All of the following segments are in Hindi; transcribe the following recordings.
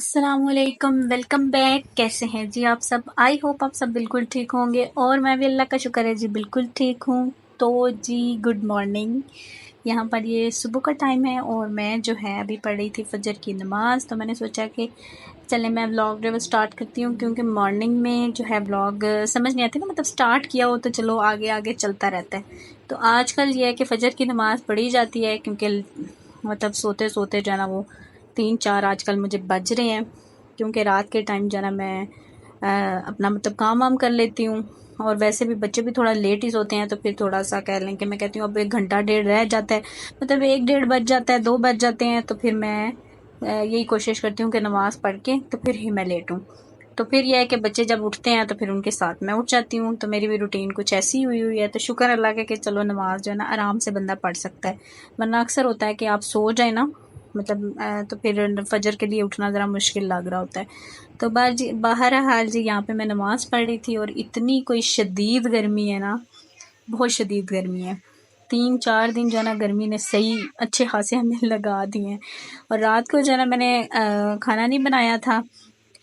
अस्सलामुअलैकुम, वेलकम बैक। कैसे हैं जी आप सब? आई होप आप सब बिल्कुल ठीक होंगे और मैं भी अल्लाह का शुक्र है जी बिल्कुल ठीक हूँ। तो जी गुड मॉर्निंग। यहाँ पर ये सुबह का टाइम है और मैं जो है अभी पढ़ रही थी फजर की नमाज़। तो मैंने सोचा कि चले मैं व्लॉग जो स्टार्ट करती हूँ, क्योंकि मॉर्निंग में जो है व्लॉग समझ नहीं आती ना, मतलब स्टार्ट किया हो तो चलो आगे आगे चलता रहता है। तो आजकल ये है कि फजर की नमाज़ पढ़ी जाती है, क्योंकि मतलब सोते सोते जो है ना वो 3-4 आजकल मुझे बज रहे हैं, क्योंकि रात के टाइम जो है ना मैं अपना मतलब काम वाम कर लेती हूँ। और वैसे भी बच्चे भी थोड़ा लेट ही सोते हैं, तो फिर थोड़ा सा कह लें कि मैं कहती हूँ अब 1 घंटा 1.5 रह जाता है, मतलब 1-1.5 बज जाता है, 2 बज जाते हैं, तो फिर मैं यही कोशिश करती हूँ कि नमाज़ पढ़ के तो फिर ही मैं लेटूँ। तो फिर यह है कि बच्चे जब उठते हैं तो फिर उनके साथ मैं उठ जाती हूँ। तो मेरी भी रूटीन कुछ ऐसी हुई हुई है। तो शुक्र अल्लाह का कि चलो नमाज जो है ना आराम से बंदा पढ़ सकता है, वरना अक्सर होता है कि आप सो जाए ना, मतलब तो फिर फजर के लिए उठना ज़रा मुश्किल लग रहा होता है। तो बाहर हाल जी यहाँ पे मैं नमाज़ पढ़ रही थी और इतनी कोई शदीद गर्मी है ना, बहुत शदीद गर्मी है। 3-4 दिन जो है ना गर्मी ने सही अच्छे खासे हमें लगा दिए हैं। और रात को जो है ना मैंने खाना नहीं बनाया था।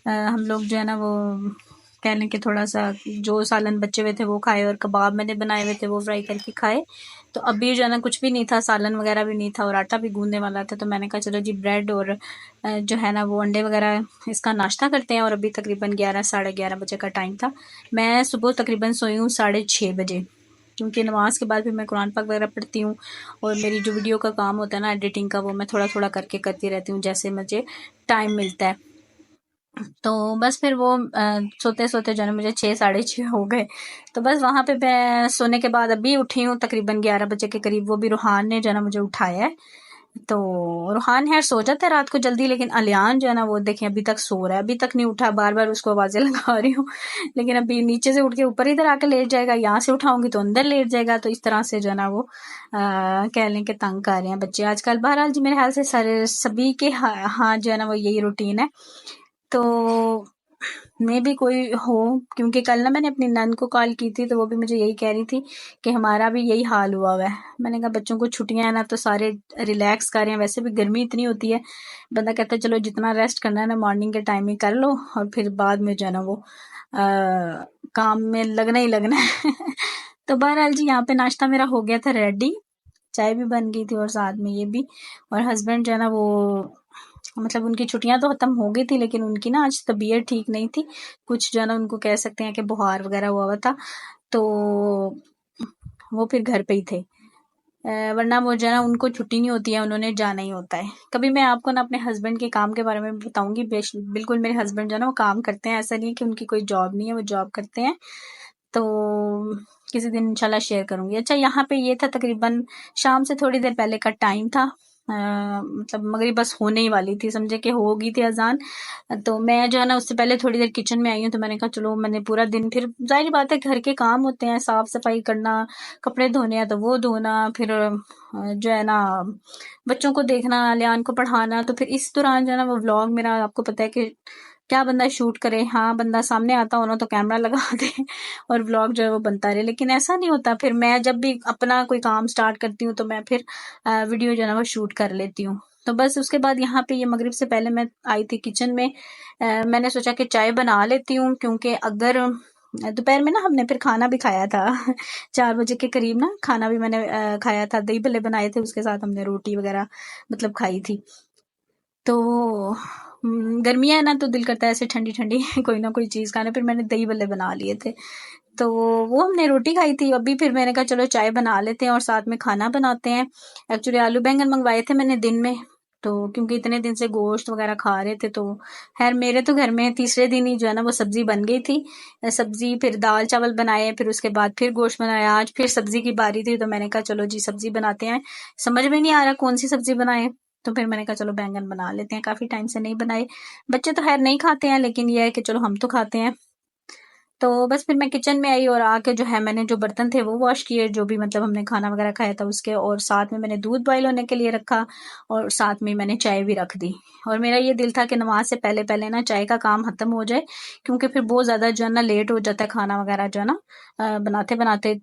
हम लोग जो है ना वो कह लें कि थोड़ा सा जो सालन बचे हुए थे वो खाए, और कबाब मैंने बनाए हुए थे वो फ्राई करके खाए। तो अभी जो है ना कुछ भी नहीं था, सालन वगैरह भी नहीं था और आटा भी गूंदने वाला था। तो मैंने कहा चलो जी ब्रेड और जो है ना वो अंडे वगैरह इसका नाश्ता करते हैं। और अभी तकरीबन 11-11:30 बजे का टाइम था। मैं सुबह तकरीबन सोई हूँ 6:30 बजे, क्योंकि नमाज के बाद फिर मैं कुरान पाक वगैरह पढ़ती हूँ। और मेरी जो वीडियो का काम होता है ना एडिटिंग का, वो मैं थोड़ा थोड़ा करके करती रहती हूँ जैसे मुझे टाइम मिलता है। तो बस फिर वो सोते सोते जो है मुझे 6-6:30 हो गए। तो बस वहाँ पे मैं सोने के बाद अभी उठी हूँ तकरीबन 11 बजे के करीब। वो भी रूहान ने जो है ना मुझे उठाया है। तो रूहान है सो जाता है रात को जल्दी, लेकिन अलियान जो है ना वो देखें अभी तक सो रहा है, अभी तक नहीं उठा। बार बार उसको आवाजें लगा रही हूँ लेकिन अभी नीचे से उठ के ऊपर इधर आके लेट जाएगा, यहाँ से उठाऊंगी तो अंदर लेट जाएगा। तो इस तरह से जो है ना वो कह लें कि तंग कर रहे हैं बच्चे आजकल। बहरहाल जी मेरे ख्याल से सारे सभी के हाँ जो है ना वो यही रूटीन है। तो मैं भी कोई हो, क्योंकि कल ना मैंने अपनी नन को कॉल की थी तो वो भी मुझे यही कह रही थी कि हमारा भी यही हाल हुआ हुआ है। मैंने कहा बच्चों को छुट्टियां हैं ना तो सारे रिलैक्स कर रहे हैं, वैसे भी गर्मी इतनी होती है, बंदा कहता है चलो जितना रेस्ट करना है ना मॉर्निंग के टाइम ही कर लो, और फिर बाद में जो है ना वो काम में लगना ही लगना है तो बहरहाल जी यहाँ पे नाश्ता मेरा हो गया था रेडी, चाय भी बन गई थी और साथ में ये भी। और हस्बैंड जो है ना वो मतलब उनकी छुट्टियां तो खत्म हो गई थी, लेकिन उनकी ना आज तबीयत ठीक नहीं थी, कुछ जो है ना उनको कह सकते हैं कि बुखार वगैरह हुआ हुआ था। तो वो फिर घर पे ही थे। वरना वो जो है ना उनको छुट्टी नहीं होती है, उन्होंने जाना ही होता है। कभी मैं आपको ना अपने हस्बैंड के काम के बारे में बताऊंगी। बिल्कुल मेरे हस्बैंड जो है ना वो काम करते हैं, ऐसा नहीं है कि उनकी कोई जॉब नहीं है, वो जॉब करते हैं। तो किसी दिन इंशाल्लाह शेयर करूंगी। अच्छा यहाँ पे ये था तकरीबन शाम से थोड़ी देर पहले का टाइम था। मतलब मगरिब बस होने ही वाली थी, समझे कि हो गई थी अजान। तो मैं जो है ना उससे पहले थोड़ी देर किचन में आई हूँ। तो मैंने कहा चलो मैंने पूरा दिन, फिर जाहिर बात है घर के काम होते हैं, साफ सफाई करना, कपड़े धोने हैं तो वो धोना, फिर जो है ना बच्चों को देखना, लियान को पढ़ाना। तो फिर इस दौरान जो है ना वो व्लॉग मेरा आपको पता है कि क्या बंदा शूट करे। हाँ बंदा सामने आता हो ना तो कैमरा लगा दे और व्लॉग जो है वो बनता रहे, लेकिन ऐसा नहीं होता। फिर मैं जब भी अपना कोई काम स्टार्ट करती हूँ तो मैं फिर वीडियो जो है ना वो शूट कर लेती हूँ। तो बस उसके बाद यहाँ पे ये मगरिब से पहले मैं आई थी किचन में। मैंने सोचा कि चाय बना लेती हूँ, क्योंकि अगर दोपहर में ना हमने फिर खाना भी खाया था 4 बजे के करीब ना खाना भी मैंने खाया था, दही भल्ले बनाए थे, उसके साथ हमने रोटी वगैरह मतलब खाई थी। तो गर्मियाँ है ना तो दिल करता है ऐसे ठंडी ठंडी कोई ना कोई चीज़ खाने। फिर मैंने दही भल्ले बना लिए थे, तो वो हमने रोटी खाई थी। अभी फिर मैंने कहा चलो चाय बना लेते हैं और साथ में खाना बनाते हैं। एक्चुअली आलू बैंगन मंगवाए थे मैंने दिन में, तो क्योंकि इतने दिन से गोश्त वगैरह खा रहे थे, तो खैर मेरे तो घर में तीसरे दिन ही जो है ना वो सब्जी बन गई थी। सब्जी फिर दाल चावल बनाए, फिर उसके बाद फिर गोश्त बनाया। आज फिर सब्जी की बारी थी तो मैंने कहा चलो जी सब्जी बनाते हैं। समझ में नहीं आ रहा कौन सी सब्जी बनाए, तो फिर मैंने कहा चलो बैंगन बना लेते हैं, काफी टाइम से नहीं बनाए। बच्चे तो खैर नहीं खाते हैं, लेकिन ये है कि चलो हम तो खाते हैं। तो बस फिर मैं किचन में आई और आके जो है मैंने जो बर्तन थे वो वॉश किए, जो भी मतलब हमने खाना वगैरह खाया था उसके, और साथ में मैंने दूध बॉईल होने के लिए रखा और साथ में मैंने चाय भी रख दी। और मेरा ये दिल था कि नमाज से पहले पहले ना चाय का काम खत्म हो जाए, क्योंकि फिर बहुत ज्यादा जो है ना लेट हो जाता है खाना वगैरह जो है ना बनाते बनाते।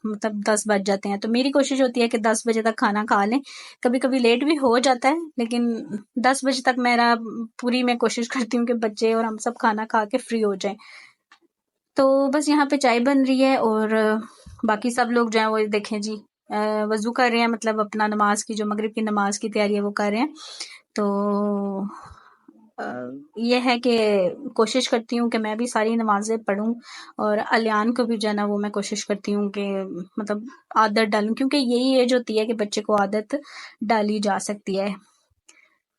मतलब 10 बज जाते हैं। तो मेरी कोशिश होती है कि 10 बजे तक खाना खा लें। कभी कभी लेट भी हो जाता है, लेकिन 10 बजे तक मेरा पूरी मैं कोशिश करती हूँ कि बच्चे और हम सब खाना खा के फ्री हो जाएं। तो बस यहाँ पे चाय बन रही है और बाकी सब लोग जो है वो देखें जी वजू कर रहे हैं, मतलब अपना नमाज की जो मगरिब की नमाज की तैयारी है वो कर रहे हैं। तो ये है कि कोशिश करती हूँ कि मैं भी सारी नमाजें पढूं और अलियान को भी जो है ना वो मैं कोशिश करती हूँ कि मतलब आदत डालूं, क्योंकि यही एज होती है कि बच्चे को आदत डाली जा सकती है।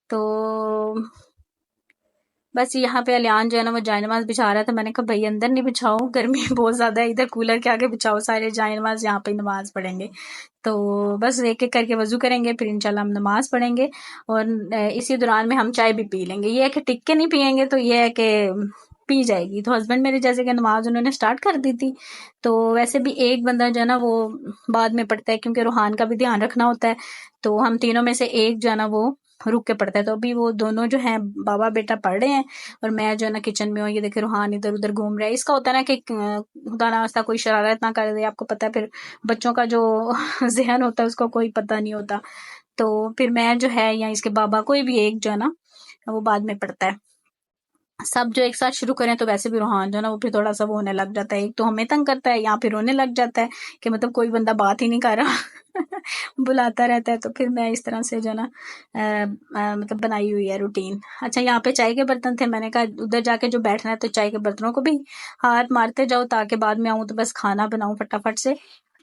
तो बस यहाँ पे अलियान जो है ना वो जायनमाज बिछा रहा था। मैंने कहा भाई अंदर नहीं बिछाओ, गर्मी बहुत ज्यादा है, इधर कूलर के आगे बिछाओ सारे जायनमाज, यहाँ पे नमाज पढ़ेंगे। तो बस एक एक करके वजू करेंगे, फिर इंशाल्लाह हम नमाज पढ़ेंगे और इसी दौरान में हम चाय भी पी लेंगे। ये है कि टिक के नहीं पियेंगे तो ये है कि पी जाएगी। तो हस्बैंड मेरे जैसे कि नमाज उन्होंने स्टार्ट कर दी थी, तो वैसे भी एक बंदा जो है ना वो बाद में पढ़ता है, क्योंकि रूहान का भी ध्यान रखना होता है। तो हम तीनों में से एक जो है ना वो रुक के पढ़ता है। तो अभी वो दोनों जो हैं बाबा बेटा पढ़ रहे हैं और मैं जो है ना किचन में हूँ। ये देखे रूहान इधर उधर घूम रहा है। इसका होता है ना कि खुदा ना खास्ता कोई शरारत ना कर दे, आपको पता है फिर बच्चों का जो जहन होता है उसको कोई पता नहीं होता। तो फिर मैं जो है या इसके बाबा कोई भी एक जो है ना वो बाद में पढ़ता है। सब जो एक साथ शुरू करें तो वैसे भी रूहान जो है ना वो फिर थोड़ा सा वो होने लग जाता है, एक तो हमें तंग करता है या फिर रोने लग जाता है कि मतलब कोई बंदा बात ही नहीं कर रहा बुलाता रहता है। तो फिर मैं इस तरह से जो है ना मतलब बनाई हुई है रूटीन। अच्छा, यहाँ पे चाय के बर्तन थे, मैंने कहा उधर जाके जो बैठना है तो चाय के बर्तनों को भी हाथ मारते जाओ ताकि बाद में आऊं तो बस खाना बनाऊं फटाफट से।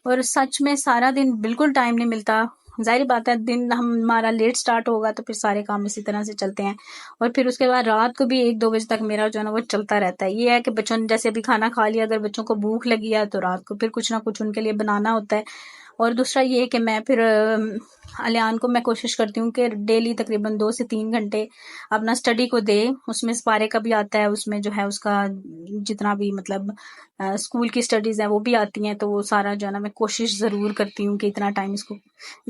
और सच में सारा दिन बिल्कुल टाइम नहीं मिलता। जाहिर बात है दिन हमारा लेट स्टार्ट होगा तो फिर सारे काम इसी तरह से चलते हैं और फिर उसके बाद रात को भी 1-2 बजे तक मेरा जो है ना वो चलता रहता है। ये है कि बच्चों ने जैसे अभी खाना खा लिया, अगर बच्चों को भूख लगी है तो रात को फिर कुछ ना कुछ उनके लिए बनाना होता है। और दूसरा ये है कि मैं फिर अलियान को मैं कोशिश करती हूँ कि डेली तकरीबन 2 से 3 घंटे अपना स्टडी को दे। उसमें स्पारे का भी आता है, उसमें जो है उसका जितना भी मतलब स्कूल की स्टडीज है वो भी आती हैं। तो वो सारा जो है ना मैं कोशिश जरूर करती हूँ कि इतना टाइम इसको,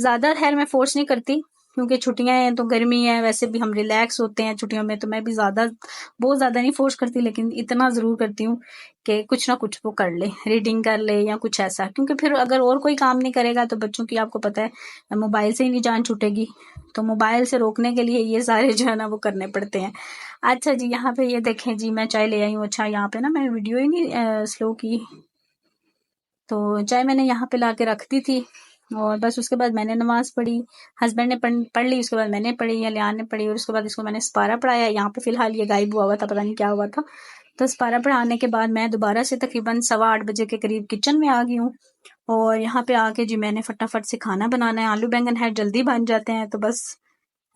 ज्यादा खैर मैं फोर्स नहीं करती क्योंकि छुट्टियां हैं तो गर्मी है, वैसे भी हम रिलैक्स होते हैं छुट्टियों में, तो मैं भी बहुत ज्यादा नहीं फोर्स करती, लेकिन इतना जरूर करती हूँ कि कुछ ना कुछ वो कर ले, रीडिंग कर ले या कुछ ऐसा। क्योंकि फिर अगर और कोई काम नहीं करेगा तो बच्चों की आपको पता है मोबाइल से ही नहीं जान छूटेगी। तो मोबाइल से रोकने के लिए ये सारे जो है ना वो करने पड़ते हैं। अच्छा जी, यहाँ पे ये देखें जी मैं चाय ले आई हूँ। अच्छा, यहाँ पे ना मैंने वीडियो ही नहीं स्लो की, तो चाय मैंने यहाँ पे ला के रख दी थी और बस उसके बाद मैंने नमाज पढ़ी, हस्बैंड ने पढ़ ली, उसके बाद मैंने पढ़ी या लियान ने पढ़ी और उसके बाद इसको मैंने सपारा पढ़ाया। यहाँ पे फिलहाल ये गायब हुआ था, पता नहीं क्या हुआ था। तो सपारा पढ़ाने के बाद मैं दोबारा से तकरीबन 8:15 बजे के करीब किचन में आ गई हूँ और यहाँ पे आके जी मैंने फटाफट से खाना बनाना है। आलू बैंगन है, जल्दी बन जाते हैं। तो बस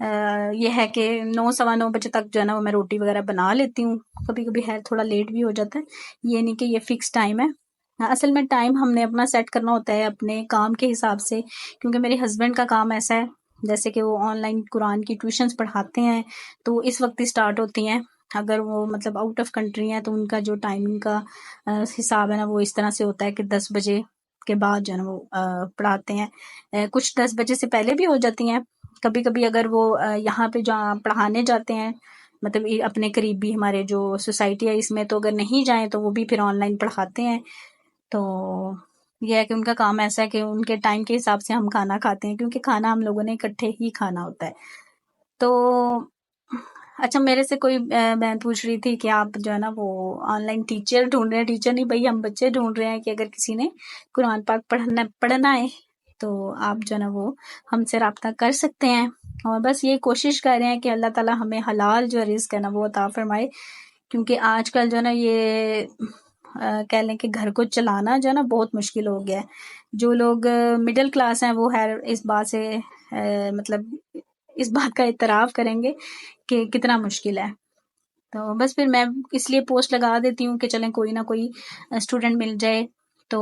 ये है कि 9-9:15 बजे तक जो है ना वो मैं रोटी वगैरह बना लेती हूँ। कभी कभी है थोड़ा लेट भी हो जाता है, ये नहीं कि ये फिक्स टाइम है। असल में टाइम हमने अपना सेट करना होता है अपने काम के हिसाब से, क्योंकि मेरे हस्बैंड का काम ऐसा है जैसे कि वो ऑनलाइन कुरान की ट्यूशंस पढ़ाते हैं, तो इस वक्त ही स्टार्ट होती हैं। अगर वो मतलब आउट ऑफ कंट्री है तो उनका जो टाइमिंग का हिसाब है ना वो इस तरह से होता है कि 10 बजे के बाद जो है ना वो पढ़ाते हैं। कुछ 10 बजे से पहले भी हो जाती हैं। कभी कभी अगर वो यहाँ पे जहाँ पढ़ाने जाते हैं, मतलब अपने करीबी हमारे जो सोसाइटी है इसमें, तो अगर नहीं जाएं तो वो भी फिर ऑनलाइन पढ़ाते हैं। तो यह है कि उनका काम ऐसा है कि उनके टाइम के हिसाब से हम खाना खाते हैं, क्योंकि खाना हम लोगों ने इकट्ठे ही खाना होता है। तो अच्छा, मेरे से कोई बहन पूछ रही थी कि आप जो है ना वो ऑनलाइन टीचर ढूंढ रहे हैं। टीचर नहीं भाई, हम बच्चे ढूंढ रहे हैं कि अगर किसी ने कुरान पाक पढ़ना है तो आप जो है ना वो हमसे रब्ता कर सकते हैं। और बस ये कोशिश कर रहे हैं कि अल्लाह ताला हमें हलाल जो रिस्क है ना वो अता फरमाए, क्योंकि आजकल जो है ना ये कह लें कि घर को चलाना जो है ना बहुत मुश्किल हो गया है। जो लोग मिडिल क्लास हैं वो है इस बात से मतलब इस बात का इतराफ करेंगे कि कितना मुश्किल है। तो बस फिर मैं इसलिए पोस्ट लगा देती हूँ कि चलें कोई ना कोई स्टूडेंट मिल जाए तो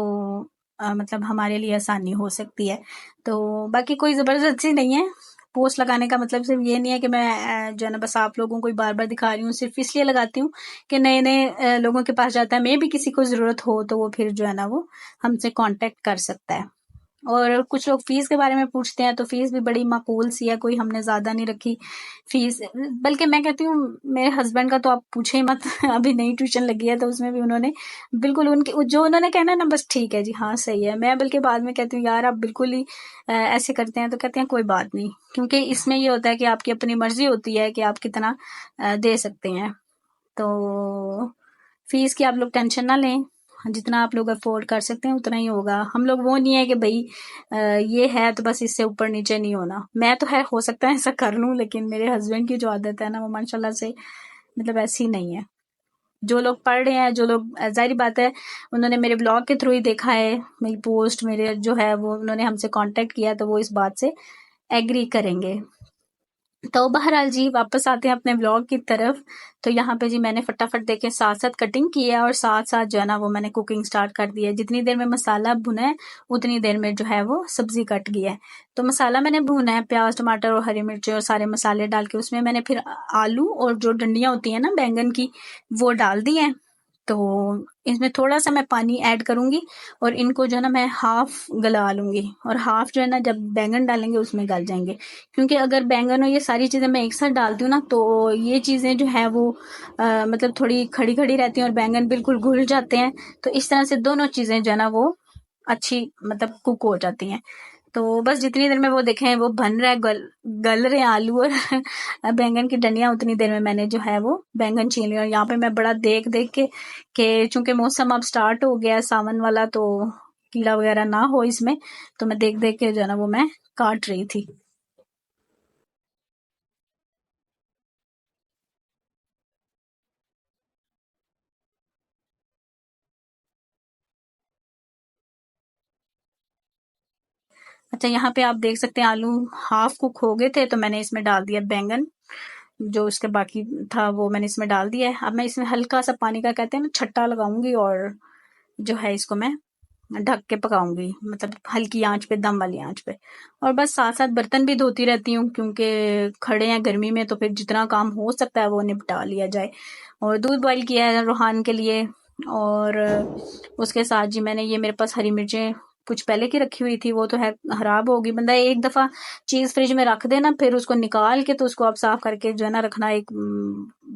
मतलब हमारे लिए आसानी हो सकती है। तो बाकी कोई ज़बरदस्ती नहीं है। पोस्ट लगाने का मतलब सिर्फ ये नहीं है कि मैं जो है ना बस आप लोगों को ही बार बार दिखा रही हूँ, सिर्फ इसलिए लगाती हूँ कि नए नए लोगों के पास जाता है, मैं भी किसी को ज़रूरत हो तो वो फिर जो है ना वो हमसे कांटेक्ट कर सकता है। और कुछ लोग फीस के बारे में पूछते हैं, तो फीस भी बड़ी माकूल सी है, कोई हमने ज्यादा नहीं रखी फीस। बल्कि मैं कहती हूँ मेरे हस्बैंड का तो आप पूछे ही मत अभी नई ट्यूशन लगी है तो उसमें भी उन्होंने बिल्कुल उनके जो उन्होंने कहना ना बस ठीक है जी, हाँ सही है। मैं बल्कि बाद में कहती हूँ यार आप बिल्कुल ही ऐसे करते हैं, तो कहते हैं कोई बात नहीं, क्योंकि इसमें ये होता है कि आपकी अपनी मर्जी होती है कि आप कितना दे सकते हैं। तो फीस की आप लोग टेंशन ना लें, जितना आप लोग अफोर्ड कर सकते हैं उतना ही होगा। हम लोग वो नहीं है कि भाई ये है तो बस इससे ऊपर नीचे नहीं होना। मैं तो है हो सकता है ऐसा कर लूं, लेकिन मेरे हस्बैंड की जो आदत है ना वो माशाल्लाह से मतलब ऐसी नहीं है। जो लोग पढ़ रहे हैं, जो लोग जाहिर बात है उन्होंने मेरे ब्लॉग के थ्रू ही देखा है, मेरी पोस्ट मेरे जो है वो उन्होंने हमसे कांटेक्ट किया, तो वो इस बात से एग्री करेंगे। तो बहरहाल जी वापस आते हैं अपने ब्लॉग की तरफ। तो यहाँ पे जी मैंने फटाफट देखे साथ साथ कटिंग की है और साथ साथ जो है ना वो मैंने कुकिंग स्टार्ट कर दी है। जितनी देर में मसाला भुना है उतनी देर में जो है वो सब्जी कट गई है। तो मसाला मैंने भुना है, प्याज टमाटर और हरी मिर्ची और सारे मसाले डाल के उसमें मैंने फिर आलू और जो डंडियां होती है ना बैंगन की वो डाल दी है। तो इसमें थोड़ा सा मैं पानी ऐड करूंगी और इनको जो है ना मैं हाफ गला लूंगी, और हाफ जो है ना जब बैंगन डालेंगे उसमें गल जाएंगे। क्योंकि अगर बैंगन और ये सारी चीजें मैं एक साथ डालती हूँ ना तो ये चीजें जो है वो मतलब थोड़ी खड़ी खड़ी रहती हैं और बैंगन बिल्कुल घुल जाते हैं। तो इस तरह से दोनों चीजें जो है ना वो अच्छी मतलब कुक हो जाती हैं। तो बस जितनी देर में वो देखें वो बन रहा है, गल रहे हैं आलू और बैंगन की डंडियां, उतनी देर में मैंने जो है वो बैंगन छीन लिया। और यहाँ पे मैं बड़ा देख देख के कि चूंकि मौसम अब स्टार्ट हो गया है सावन वाला, तो कीड़ा वगैरह ना हो इसमें, तो मैं देख देख के जो है ना वो मैं काट रही थी। अच्छा यहाँ पे आप देख सकते हैं आलू हाफ कुक हो गए थे, तो मैंने इसमें डाल दिया बैंगन, जो उसके बाकी था वो मैंने इसमें डाल दिया है। अब मैं इसमें हल्का सा पानी का कहते हैं ना छट्टा लगाऊंगी और जो है इसको मैं ढक के पकाऊंगी, मतलब हल्की आंच पे, दम वाली आंच पे। और बस साथ साथ बर्तन भी धोती रहती हूँ, क्योंकि खड़े हैं गर्मी में, तो फिर जितना काम हो सकता है वो निपटा लिया जाए। और दूध बॉईल किया है रूहान के लिए। और उसके साथ जी मैंने ये मेरे पास हरी मिर्चें कुछ पहले की रखी हुई थी, वो तो है खराब होगी। बंदा एक दफा चीज फ्रिज में रख देना फिर उसको निकाल के तो उसको आप साफ करके जो है ना रखना एक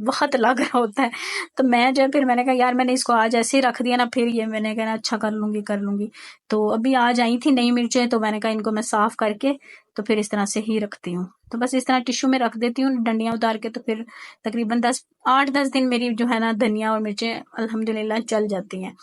वक्त लग रहा होता है। तो मैं जो है फिर मैंने कहा यार मैंने इसको आज ऐसे ही रख दिया ना, फिर ये मैंने कहा अच्छा कर लूंगी कर लूंगी। तो अभी आज आई थी नई मिर्चें, तो मैंने कहा इनको मैं साफ करके तो फिर इस तरह से ही रखती हूँ। तो बस इस तरह टिश्यू में रख देती हूँ डंडियां उतार के, तो फिर तकरीबन 8-10 दिन मेरी जो है ना धनिया और मिर्चें अल्हम्दुलिल्लाह चल जाती हैं।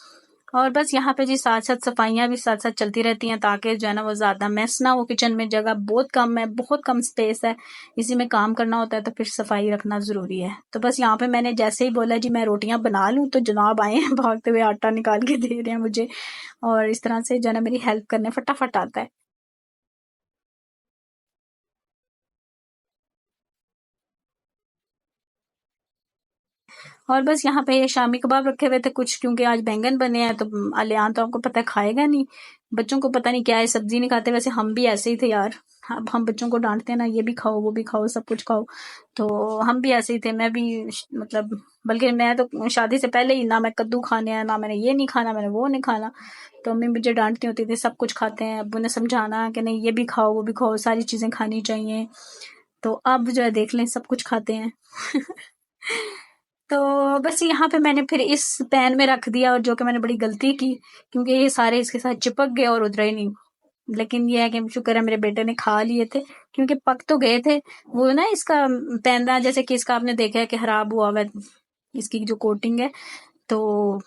और बस यहाँ पे जी साथ साथ सफाइयाँ भी साथ साथ चलती रहती हैं, ताकि जो है ना वो ज्यादा मैस ना हो। किचन में जगह बहुत कम है, बहुत कम स्पेस है, इसी में काम करना होता है, तो फिर सफाई रखना जरूरी है। तो बस यहाँ पे मैंने जैसे ही बोला जी मैं रोटियां बना लूं, तो जनाब आए हैं भागते हुए आटा निकाल के दे रहे हैं मुझे, और इस तरह से जो है ना मेरी हेल्प करने फटाफट आता है। और बस यहाँ पे ये शामी कबाब रखे हुए थे कुछ, क्योंकि आज बैंगन बने हैं, तो अलियान तो आपको पता है खाएगा नहीं। बच्चों को पता नहीं क्या है, सब्जी नहीं खाते। वैसे हम भी ऐसे ही थे यार, अब हम बच्चों को डांटते हैं ना ये भी खाओ वो भी खाओ सब कुछ खाओ, तो हम भी ऐसे ही थे। मैं भी मतलब बल्कि मैं तो शादी से पहले ही ना मैं कद्दू खाने हैं, ना मैंने ये नहीं खाना मैंने वो नहीं खाना। तो अम्मी मुझे डांटती होती थी सब कुछ खाते हैं, अब्बू ने समझाना कि नहीं ये भी खाओ वो भी खाओ सारी चीजें खानी चाहिए। तो अब जो है देख लें सब कुछ खाते हैं तो बस यहाँ पे मैंने फिर इस पैन में रख दिया, और जो कि मैंने बड़ी गलती की, क्योंकि ये सारे इसके साथ चिपक गए और उतरे ही नहीं। लेकिन ये है कि शुक्र है मेरे बेटे ने खा लिए थे, क्योंकि पक तो गए थे। वो ना इसका पैंदा जैसे कि इसका आपने देखा है कि खराब हुआ हुआ है, इसकी जो कोटिंग है। तो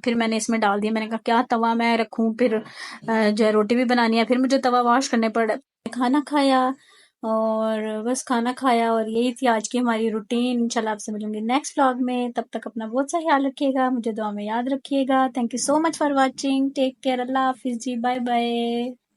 फिर मैंने इसमें डाल दिया, मैंने कहा क्या तवा मैं रखूं, फिर जो है रोटी भी बनानी है, फिर मुझे तवा वॉश करने पड़। खाना खाया, और बस खाना खाया, और यही थी आज की हमारी रूटीन। इंशाल्लाह आपसे मिलूंगी नेक्स्ट व्लॉग में, तब तक अपना बहुत सा ख्याल रखिएगा, मुझे दुआ में याद रखिएगा। Thank you so much for watching, take care, अल्लाह हाफिज जी, बाय बाय।